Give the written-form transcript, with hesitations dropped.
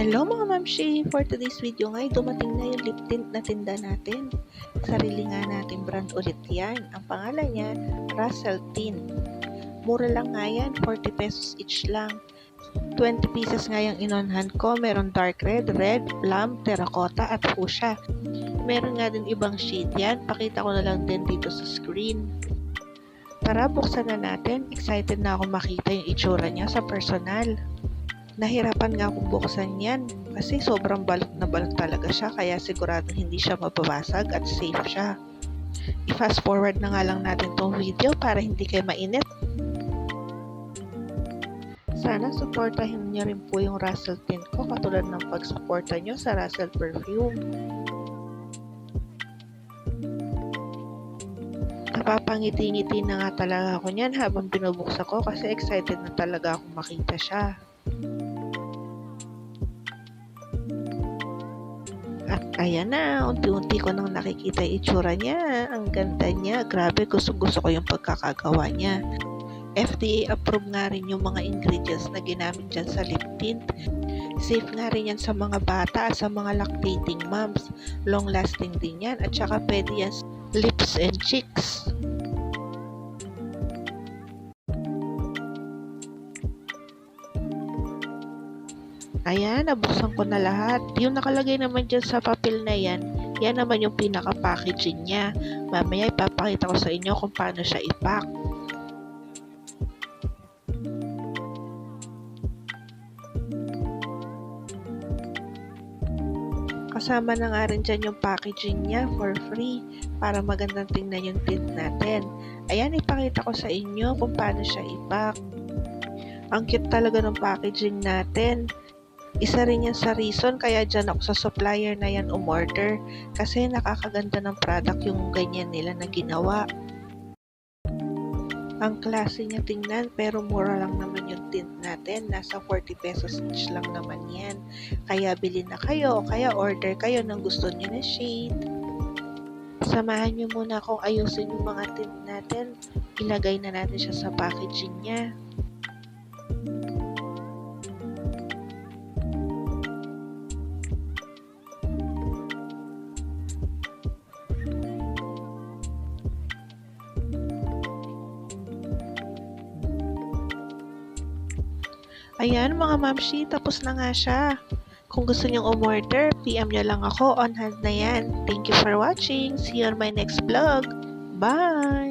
Hello mga mamshi! For today's video nga, dumating na yung lip tint na tinda natin. Sarili nga natin brand ulit yan. Ang pangalan niya, Russell Tint. Mura lang nga yan, 40 pesos each lang. 20 pieces nga yung inonhan ko. Meron dark red, plum, terracotta at fuchsia. Meron nga din ibang shade yan. Pakita ko na lang din dito sa screen. Tara, buksan na natin. Excited na ako makita yung itsura niya sa personal. Nahirapan nga akong buksan yan kasi sobrang balot na balot talaga siya, kaya sigurado hindi siya mababasag at safe siya. I-fast forward na nga lang natin tong video para hindi kayo mainit. Sana supportahin niyo rin po yung Russell Tint ko katulad ng pagsuporta nyo sa Russell Perfume. Napapangiti-ngiti na nga talaga ako niyan habang binubuksan ko kasi excited na talaga akong makita siya. At ayan na, unti-unti ko nang nakikita yung itsura niya. Ang ganda niya. Grabe, gusto ko yung pagkakagawa niya. FDA approved nga rin yung mga ingredients na ginamit dyan sa lip tint. Safe nga rin yan sa mga bata at sa mga lactating moms. Long lasting din yan. At saka pwede yan sa lips and cheeks. Ayan, nabuksan ko na lahat. Yung nakalagay naman dyan sa papel na yan, yan naman yung pinaka-packaging niya. Mamaya ipapakita ko sa inyo kung paano siya ipack. Kasama na nga rin dyan yung packaging niya for free para magandang tingnan yung tint natin. Ayan, ipakita ko sa inyo kung paano siya ipack. Ang cute talaga ng packaging natin. Isa rin yan sa reason kaya dyan ako sa supplier na yan umorder kasi nakakaganda ng product yung ganyan nila na ginawa. Ang klase niya tingnan pero mura lang naman yung tint natin. Nasa 40 pesos each lang naman yan. Kaya bilhin na kayo o kaya order kayo ng gusto niyo na shade. Samahan niyo muna akong ayusin yung mga tint natin. Ilagay na natin siya sa packaging niya. Ayan mga mamshi, tapos na nga siya. Kung gusto nyong umorder, PM nyo lang ako, on hand na yan. Thank you for watching. See you on my next vlog. Bye!